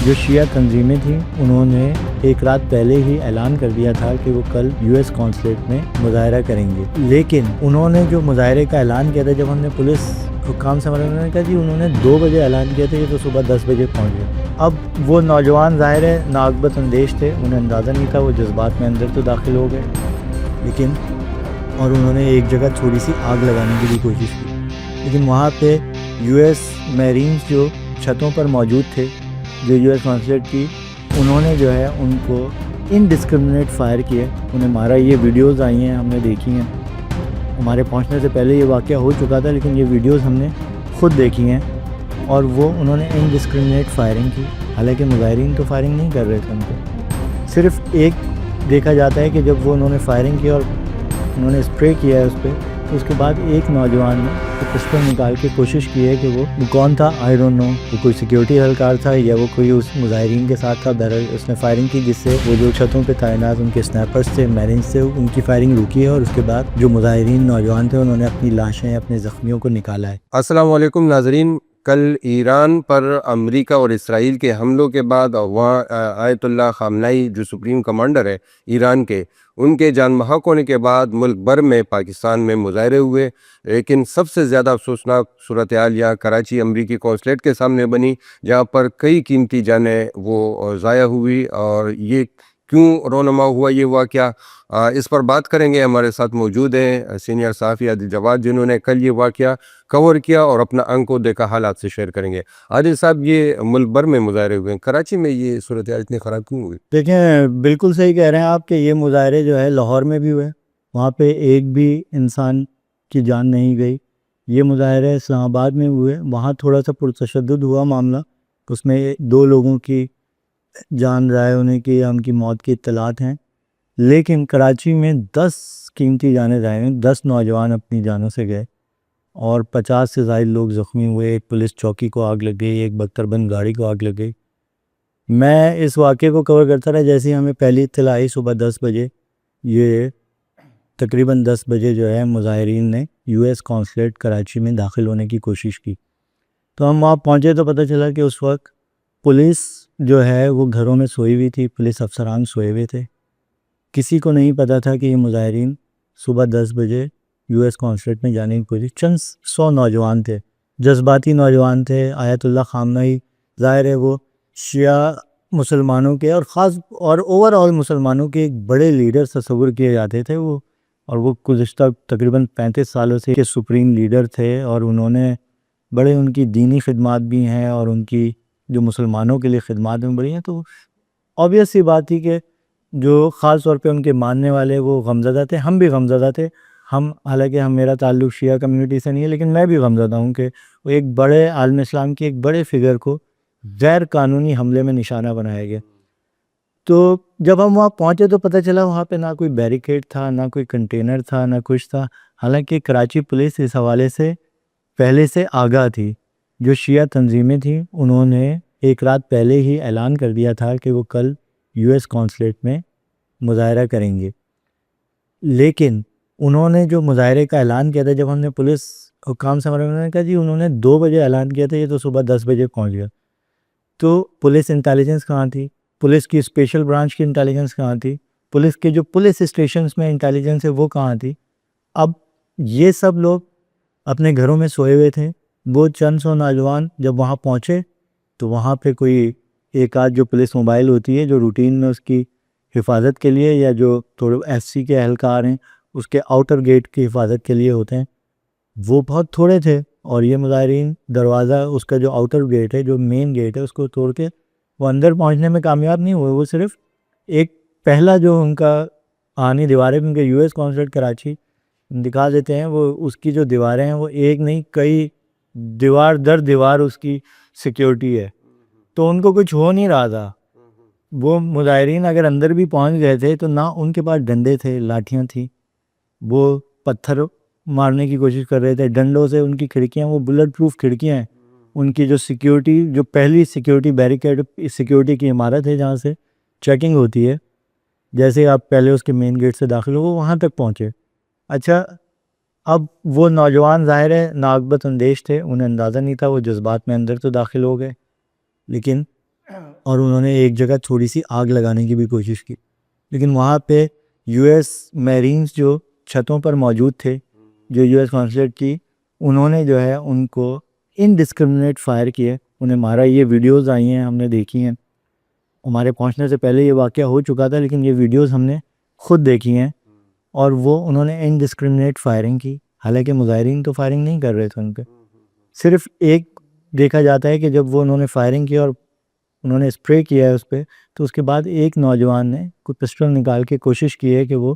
جو شیعہ تنظیمیں تھیں انہوں نے ایک رات پہلے ہی اعلان کر دیا تھا کہ وہ کل US کونسلیٹ میں مظاہرہ کریں گے، لیکن انہوں نے جو مظاہرے کا اعلان کیا تھا، جب ہم نے پولیس حکام سے انہوں نے کہا جی انہوں نے 2 بجے اعلان کیا تھا، یہ تو صبح 10 بجے پہنچ گئے۔ اب وہ نوجوان ظاہر ہے ناقبت اندیش تھے، انہیں اندازہ نہیں تھا، وہ جذبات میں اندر تو داخل ہو گئے، لیکن اور انہوں نے ایک جگہ تھوڑی سی آگ لگانے کی بھی کوشش کی، لیکن وہاں پہ US میرینز جو چھتوں پر موجود تھے جو US کونسلیٹ کی، انہوں نے جو ہے ان کو انڈسکرمنیٹ فائر کیا، انہیں مارا۔ یہ ویڈیوز آئی ہیں، ہم نے دیکھی ہیں، ہمارے پہنچنے سے پہلے یہ واقعہ ہو چکا تھا، لیکن یہ ویڈیوز ہم نے خود دیکھی ہیں، اور وہ انہوں نے انڈسکرمنیٹ فائرنگ کی، حالانکہ مظاہرین تو فائرنگ نہیں کر رہے تھے ان کو، صرف ایک دیکھا جاتا ہے کہ جب وہ انہوں نے فائرنگ کی اور انہوں نے اسپرے کیا ہے اس پہ، تو اس کے بعد ایک نوجوان نے پسٹل نکال کے کوشش کی ہے کہ وہ کون تھا، آئی ڈونٹ نو، وہ کوئی سیکیورٹی اہلکار تھا یا وہ کوئی اس مظاہرین کے ساتھ تھا، بہرحال اس نے فائرنگ کی، جس سے وہ جو چھتوں پہ تعینات ان کے اسنیپرز تھے، میرینز تھے، ان کی فائرنگ رکی ہے، اور اس کے بعد جو مظاہرین نوجوان تھے انہوں نے اپنی لاشیں، اپنے زخمیوں کو نکالا ہے۔ السلام علیکم ناظرین، کل ایران پر امریکہ اور اسرائیل کے حملوں کے بعد وہاں آیت اللہ خامنائی جو سپریم کمانڈر ہے ایران کے، ان کے جان بحق ہونے کے بعد ملک بھر میں پاکستان میں مظاہرے ہوئے، لیکن سب سے زیادہ افسوسناک صورتحال یہاں کراچی امریکی کونسلیٹ کے سامنے بنی، جہاں پر کئی قیمتی جانیں وہ ضائع ہوئی۔ اور یہ کیوں رونما ہوا یہ واقعہ، اس پر بات کریں گے۔ ہمارے ساتھ موجود ہیں سینئر صحافی عادل جواد، جنہوں نے کل یہ واقعہ کور کیا اور اپنا آنکھوں دیکھا حالات سے شیئر کریں گے۔ عادل صاحب، یہ ملک بھر میں مظاہرے ہوئے ہیں، کراچی میں یہ صورتحال اتنی خراب کیوں ہوئی؟ دیکھیں، بالکل صحیح کہہ رہے ہیں آپ کہ یہ مظاہرے جو ہے لاہور میں بھی ہوئے، وہاں پہ ایک بھی انسان کی جان نہیں گئی۔ یہ مظاہرے اسلام آباد میں ہوئے، وہاں تھوڑا سا پرتشدد ہوا معاملہ، اس میں 2 لوگوں کی جان ضائع ہونے کی یا ان کی موت کی اطلاعات ہیں، لیکن کراچی میں 10 قیمتی جانیں ضائع ہوئیں، 10 نوجوان اپنی جانوں سے گئے اور 50 سے زائد لوگ زخمی ہوئے، ایک پولیس چوکی کو آگ لگ گئی، ایک بختر بند گاڑی کو آگ لگ گئی۔ میں اس واقعے کو کور کرتا رہا، جیسے ہی ہمیں پہلی اطلاع آئی صبح 10 بجے، یہ تقریباً 10 بجے جو ہے مظاہرین نے US کونسلیٹ کراچی میں داخل ہونے کی کوشش کی، تو ہم وہاں پہنچے تو پتہ چلا کہ اس وقت پولیس جو ہے وہ گھروں میں سوئی ہوئی تھی، پولیس افسران سوئے ہوئے تھے، کسی کو نہیں پتہ تھا کہ یہ مظاہرین صبح 10 بجے US کونسلیٹ میں جانے کی کوشش، چند 100 نوجوان تھے، جذباتی نوجوان تھے۔ آیت اللہ خامنائی ظاہر ہے وہ شیعہ مسلمانوں کے اور خاص اور اوور آل مسلمانوں کے ایک بڑے لیڈر تصور کیے جاتے تھے وہ، اور وہ گزشتہ تقریباً 35 سالوں سے کے سپریم لیڈر تھے، اور انہوں نے بڑے ان کی دینی خدمات بھی ہیں اور ان کی جو مسلمانوں کے لیے خدمات میں بڑی ہیں، تو obvious سی بات تھی کہ جو خاص طور پہ ان کے ماننے والے وہ غمزدہ تھے، ہم بھی غمزدہ تھے۔ حالانکہ میرا تعلق شیعہ کمیونٹی سے نہیں ہے، لیکن میں بھی غمزدہ ہوں کہ وہ ایک بڑے عالم اسلام کے ایک بڑے فگر کو غیر قانونی حملے میں نشانہ بنایا گیا۔ تو جب ہم وہاں پہنچے تو پتہ چلا وہاں پہ نہ کوئی بیریکیڈ تھا، نہ کوئی کنٹینر تھا، نہ کچھ تھا، حالانکہ کراچی پولیس اس حوالے سے پہلے سے آگاہ تھی۔ جو شیعہ تنظیمیں تھیں انہوں نے ایک رات پہلے ہی اعلان کر دیا تھا کہ وہ کل US کونسلیٹ میں مظاہرہ کریں گے، لیکن انہوں نے جو مظاہرے کا اعلان کیا تھا، جب ہم نے پولیس حکام سے انہوں نے کہا جی انہوں نے 2 بجے اعلان کیا تھا، یہ تو صبح 10 بجے پہنچ گیا، تو پولیس انٹیلیجنس کہاں تھی؟ پولیس کی اسپیشل برانچ کی انٹیلیجنس کہاں تھی؟ پولیس کے جو پولیس اسٹیشنز میں انٹیلیجنس ہے وہ کہاں تھی؟ اب یہ سب لوگ اپنے گھروں میں سوئے ہوئے تھے، وہ چند 100 نوجوان جب وہاں پہنچے تو وہاں پہ کوئی ایک آدھ جو پولیس موبائل ہوتی ہے جو روٹین میں اس کی حفاظت کے لیے، یا جو تھوڑے SC کے اہلکار ہیں اس کے آؤٹر گیٹ کی حفاظت کے لیے ہوتے ہیں، وہ بہت تھوڑے تھے، اور یہ مظاہرین دروازہ اس کا جو آؤٹر گیٹ ہے، جو مین گیٹ ہے، اس کو توڑ کے وہ اندر پہنچنے میں کامیاب نہیں ہوئے۔ وہ صرف ایک پہلا جو ان کا آنی دیواریں، کیونکہ US کونسلیٹ کراچی دکھا دیتے ہیں، وہ اس کی جو دیواریں ہیں وہ ایک نہیں کئی دیوار در دیوار اس کی سیکیورٹی ہے، تو ان کو کچھ ہو نہیں رہا تھا۔ وہ مظاہرین اگر اندر بھی پہنچ گئے تھے تو نہ ان کے پاس ڈنڈے تھے، لاٹھیاں تھیں، وہ پتھر مارنے کی کوشش کر رہے تھے ڈنڈوں سے، ان کی کھڑکیاں وہ بلٹ پروف کھڑکیاں ہیں، ان کی جو سیکیورٹی، جو پہلی سیکیورٹی بیریکیڈ سیکیورٹی کی عمارت ہے جہاں سے چیکنگ ہوتی ہے، جیسے آپ پہلے اس کے مین گیٹ سے داخل ہو وہ وہاں تک پہنچے۔ اچھا، اب وہ نوجوان ظاہر ہے ناقبت اندیش تھے، انہیں اندازہ نہیں تھا، وہ جذبات میں اندر تو داخل ہو گئے، لیکن اور انہوں نے ایک جگہ تھوڑی سی آگ لگانے کی بھی کوشش کی، لیکن وہاں پہ یو ایس میرینز جو چھتوں پر موجود تھے، جو یو ایس کانسلیٹ کی، انہوں نے جو ہے ان کو انڈسکرمنیٹ فائر کیے، انہیں مارا۔ یہ ویڈیوز آئی ہیں، ہم نے دیکھی ہیں، ہمارے پہنچنے سے پہلے یہ واقعہ ہو چکا تھا، لیکن یہ ویڈیوز ہم نے خود دیکھی ہیں، اور وہ انہوں نے انڈسکرمنیٹ فائرنگ کی، حالانکہ مظاہرین تو فائرنگ نہیں کر رہے تھے ان پہ۔ صرف ایک دیکھا جاتا ہے کہ جب وہ انہوں نے فائرنگ کی اور انہوں نے اسپرے کیا ہے اس پہ، تو اس کے بعد ایک نوجوان نے کوئی پسٹل نکال کے کوشش کی ہے کہ وہ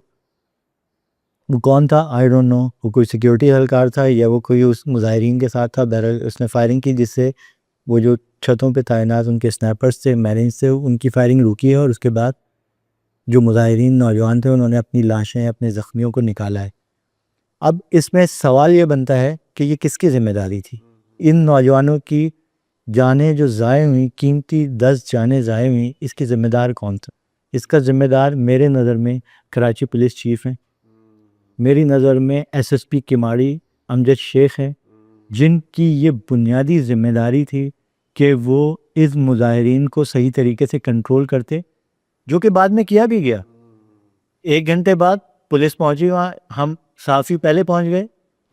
کون تھا، آئی ڈونٹ نو، وہ کوئی سیکیورٹی اہلکار تھا یا وہ کوئی اس مظاہرین کے ساتھ تھا، بہرحال اس نے فائرنگ کی، جس سے وہ جو چھتوں پہ تعینات ان کے سنیپرز تھے، میرینز تھے، ان کی فائرنگ رکی ہے، اور اس کے بعد جو مظاہرین نوجوان تھے انہوں نے اپنی لاشیں، اپنے زخمیوں کو نکالا ہے۔ اب اس میں سوال یہ بنتا ہے کہ یہ کس کی ذمہ داری تھی؟ ان نوجوانوں کی جانیں جو ضائع ہوئیں، قیمتی 10 جانیں ضائع ہوئیں، اس کی ذمہ دار کون تھا؟ اس کا ذمہ دار میرے نظر میں کراچی پولیس چیف ہیں، میری نظر میں ایس ایس پی کماڑی امجد شیخ ہیں، جن کی یہ بنیادی ذمہ داری تھی کہ وہ اس مظاہرین کو صحیح طریقے سے کنٹرول کرتے، جو کہ بعد میں کیا بھی گیا۔ 1 گھنٹے بعد پولیس پہنچی وہاں، ہم صحافی پہلے پہنچ گئے،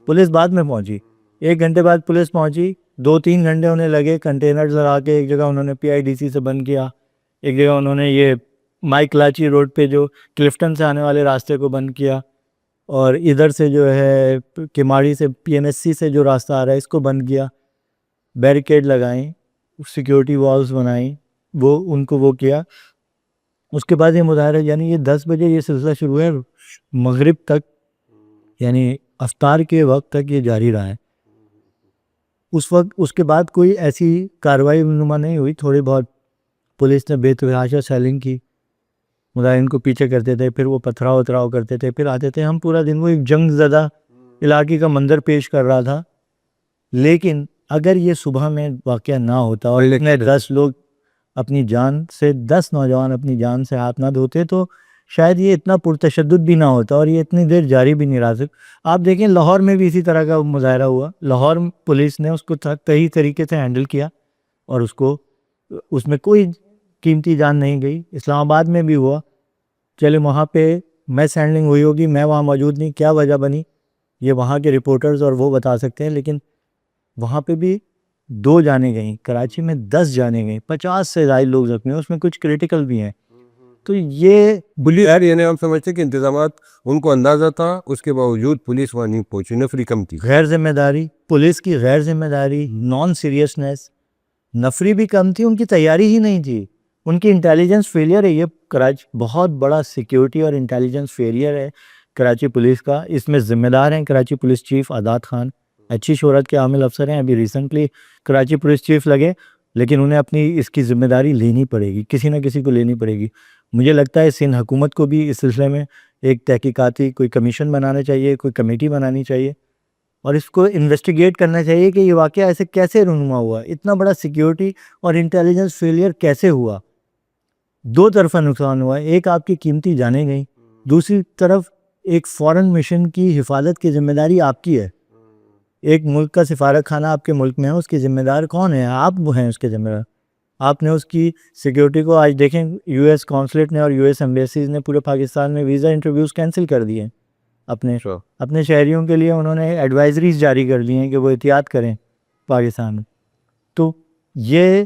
پولیس بعد میں پہنچی۔ 1 گھنٹے بعد پولیس پہنچی، 2-3 گھنٹے انہیں لگے کنٹینرز لگا کے، ایک جگہ انہوں نے پی آئی ڈی سی سے بند کیا، ایک جگہ انہوں نے یہ مائی کلاچی روڈ پہ جو کلفٹن سے آنے والے راستے کو بند کیا، اور ادھر سے جو ہے کماڑی سے پی این ایس سی سے جو راستہ آ رہا ہے اس کو بند کیا، بیریکیڈ لگائیں، سیکیورٹی والز بنائیں، ان کو وہ کیا۔ اس کے بعد یہ مظاہرہ، یعنی یہ 10 بجے یہ سلسلہ شروع ہے، مغرب تک، یعنی افطار کے وقت تک یہ جاری رہا ہے۔ اس کے بعد کوئی ایسی کارروائی رونما نہیں ہوئی، تھوڑی بہت پولیس نے بے تحاشا سیلنگ کی، مظاہرین کو پیچھے کرتے تھے، پھر وہ پتھراؤ اتراؤ کرتے تھے، پھر آتے تھے۔ ہم پورا دن وہ ایک جنگ زدہ علاقے کا منظر پیش کر رہا تھا، لیکن اگر یہ صبح میں واقعہ نہ ہوتا اور اتنے 10 لوگ اپنی جان سے، 10 نوجوان اپنی جان سے ہاتھ نہ دھوتے، تو شاید یہ اتنا پرتشدد بھی نہ ہوتا اور یہ اتنی دیر جاری بھی نہیں رہ سکتا۔ آپ دیکھیں لاہور میں بھی اسی طرح کا مظاہرہ ہوا، لاہور پولیس نے اس کو صحیح طریقے سے ہینڈل کیا اور اس میں کوئی قیمتی جان نہیں گئی۔ اسلام آباد میں بھی ہوا، چلے وہاں پہ میس ہینڈلنگ ہوئی ہوگی، میں وہاں موجود نہیں، کیا وجہ بنی یہ وہاں کے رپورٹرز اور وہ بتا سکتے ہیں، لیکن وہاں پہ بھی 2 جانیں گئیں، کراچی میں 10 جانیں گئیں، 50 سے زائد لوگ زخمی ہیں، اس میں کچھ کریٹیکل بھی ہیں۔ تو یہ یار یعنی ہم سمجھتے کہ انتظامات ان کو اندازہ تھا، اس کے باوجود پولیس وہاں نہیں پہنچی، نفری کم تھی، غیر ذمہ داری، پولیس کی غیر ذمہ داری، نان سیریسنس، نفری بھی کم تھی، ان کی تیاری ہی نہیں تھی، ان کی انٹیلیجنس فیلئر ہے۔ یہ کراچی بہت بڑا سیکیورٹی اور انٹیلیجنس فیلئر ہے کراچی پولیس کا، اس میں ذمہ دار ہیں کراچی پولیس چیف عادات خان، اچھی شہرت کے عامل افسر ہیں، ابھی ریسنٹلی کراچی پولیس چیف لگے، لیکن انہیں اپنی اس کی ذمہ داری لینی پڑے گی، کسی نہ کسی کو لینی پڑے گی۔ مجھے لگتا ہے سندھ حکومت کو بھی اس سلسلے میں ایک تحقیقاتی کوئی کمیشن بنانا چاہیے، کوئی کمیٹی بنانی چاہیے، اور اس کو انویسٹیگیٹ کرنا چاہیے کہ یہ واقعہ ایسے کیسے رونما ہوا، اتنا بڑا سیکیورٹی اور انٹیلیجنس فیلئر کیسے ہوا۔ 2 طرفہ نقصان ہوا، ایک آپ کی قیمتی جانیں گئیں، دوسری طرف ایک فورن مشن کی حفاظت کی ذمہ داری آپ کی ہے۔ ایک ملک کا سفارت خانہ آپ کے ملک میں ہے، اس کی ذمہ دار کون ہے؟ آپ وہ ہیں اس کے ذمہ دار۔ آپ نے اس کی سیکیورٹی کو، آج دیکھیں یو ایس کونسلیٹ نے اور یو ایس ایمبیسیز نے پورے پاکستان میں ویزا انٹرویوز کینسل کر دیے، اپنے شہریوں کے لیے انہوں نے ایڈوائزریز جاری کر دی ہیں کہ وہ احتیاط کریں پاکستان میں۔ تو یہ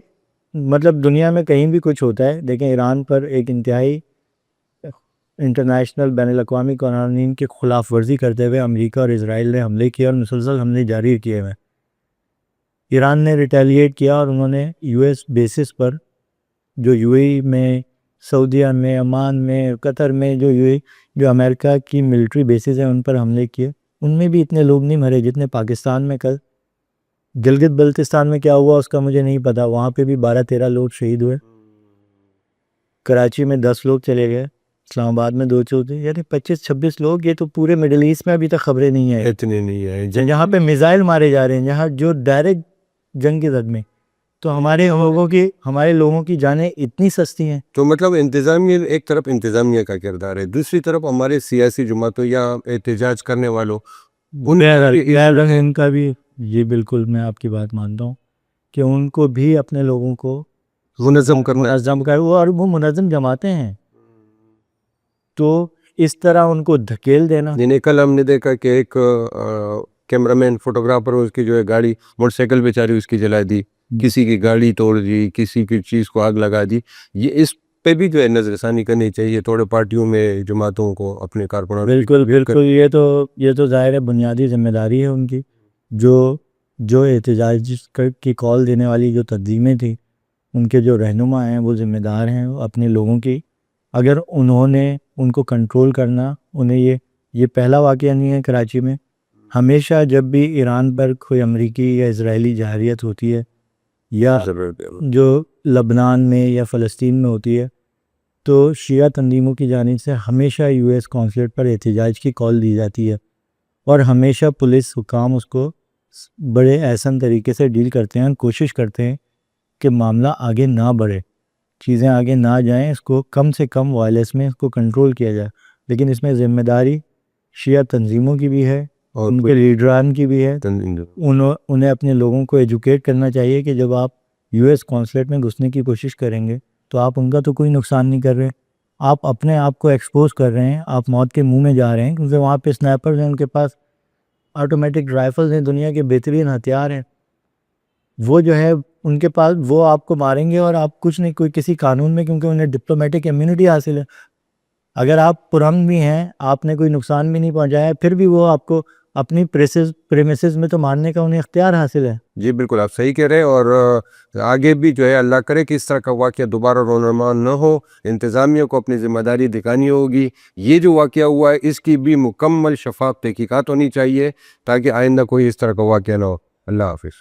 مطلب دنیا میں کہیں بھی کچھ ہوتا ہے، دیکھیں ایران پر ایک انتہائی انٹرنیشنل بین الاقوامی قوانین کی خلاف ورزی کرتے ہوئے امریکہ اور اسرائیل نے حملے کیے اور مسلسل حملے جاری کیے ہوئے۔ ایران نے ریٹیلیٹ کیا اور انہوں نے یو ایس بیسز پر، جو یو اے ای میں، سعودیہ میں، عمان میں، قطر میں، جو امریکہ کی ملٹری بیسز ہیں ان پر حملے کیے۔ ان میں بھی اتنے لوگ نہیں مرے جتنے پاکستان میں کل۔ گلگت بلتستان میں کیا ہوا اس کا مجھے نہیں پتا، وہاں پہ بھی 12-13 لوگ شہید ہوئے، کراچی میں 10 لوگ چلے گئے، اسلام آباد میں 2 چوتھے، یعنی 25-26 لوگ۔ یہ تو پورے مڈل ایسٹ میں ابھی تک خبریں نہیں ہیں، اتنے نہیں ہے جہاں پہ میزائل مارے جا رہے ہیں، جہاں جو ڈائریکٹ جنگ کے زد میں، تو ہمارے لوگوں کی جانیں اتنی سستی ہیں۔ تو مطلب انتظامیہ، ایک طرف انتظامیہ کا کردار ہے، دوسری طرف ہمارے سیاسی جماعتوں یا احتجاج کرنے والوں ان کا بھی، یہ بالکل میں آپ کی بات مانتا ہوں کہ ان کو بھی اپنے لوگوں کو منظم کرنا منظم کر وہ منظم جماعتیں ہیں، تو اس طرح ان کو دھکیل دینا. یعنی کل ہم نے دیکھا کہ ایک کیمرہ مین فوٹوگرافر اس کی جو ہے گاڑی موٹر سائیکل بیچاری اس کی جلا دی، کسی کی گاڑی توڑ دی، کسی کی چیز کو آگ لگا دی. یہ اس پہ بھی جو ہے نظر ثانی کرنی چاہیے تھوڑے پارٹیوں میں جماعتوں کو اپنے کارکنوں. بالکل یہ تو ظاہر ہے بنیادی ذمہ داری ہے ان کی. جو احتجاج کی کال دینے والی جو تنظیمیں تھیں ان کے جو رہنما ہیں وہ ذمہ دار ہیں اپنے لوگوں کی. اگر انہوں نے ان کو کنٹرول کرنا، انہیں یہ پہلا واقعہ نہیں ہے کراچی میں. ہمیشہ جب بھی ایران پر کوئی امریکی یا اسرائیلی جارحیت ہوتی ہے یا جو لبنان میں یا فلسطین میں ہوتی ہے تو شیعہ تنظیموں کی جانب سے ہمیشہ یو ایس قونصلیٹ پر احتجاج کی کال دی جاتی ہے، اور ہمیشہ پولیس حکام اس کو بڑے احسن طریقے سے ڈیل کرتے ہیں، کوشش کرتے ہیں کہ معاملہ آگے نہ بڑھے، چیزیں آگے نہ جائیں، اس کو کم سے کم وائلنس میں اس کو کنٹرول کیا جائے. لیکن اس میں ذمہ داری شیعہ تنظیموں کی بھی ہے اور ان کے لیڈران کی بھی ہے. انہیں اپنے لوگوں کو ایجوکیٹ کرنا چاہیے کہ جب آپ یو ایس قونصلیٹ میں گھسنے کی کوشش کریں گے تو آپ ان کا تو کوئی نقصان نہیں کر رہے، آپ اپنے آپ کو ایکسپوز کر رہے ہیں، آپ موت کے منہ میں جا رہے ہیں، کیونکہ وہاں پہ سنائپرز ہیں، ان کے پاس آٹومیٹک رائفلز ہیں، دنیا کے بہترین ہتھیار ہیں. وہ جو ہے ان کے پاس وہ آپ کو ماریں گے اور آپ کچھ نہیں، کوئی کسی قانون میں، کیونکہ انہیں ڈپلومیٹک امیونٹی حاصل ہے. اگر آپ پرامن بھی ہیں، آپ نے کوئی نقصان بھی نہیں پہنچایا، پھر بھی وہ آپ کو اپنی پریمیسز میں تو مارنے کا انہیں اختیار حاصل ہے. جی بالکل آپ صحیح کہہ رہے ہیں، اور آگے بھی جو ہے اللہ کرے کہ اس طرح کا واقعہ دوبارہ رونما نہ ہو. انتظامیہ کو اپنی ذمہ داری دکھانی ہوگی. یہ جو واقعہ ہوا ہے اس کی بھی مکمل شفاف تحقیقات ہونی چاہیے تاکہ آئندہ کوئی اس طرح کا واقعہ نہ ہو. اللہ حافظ.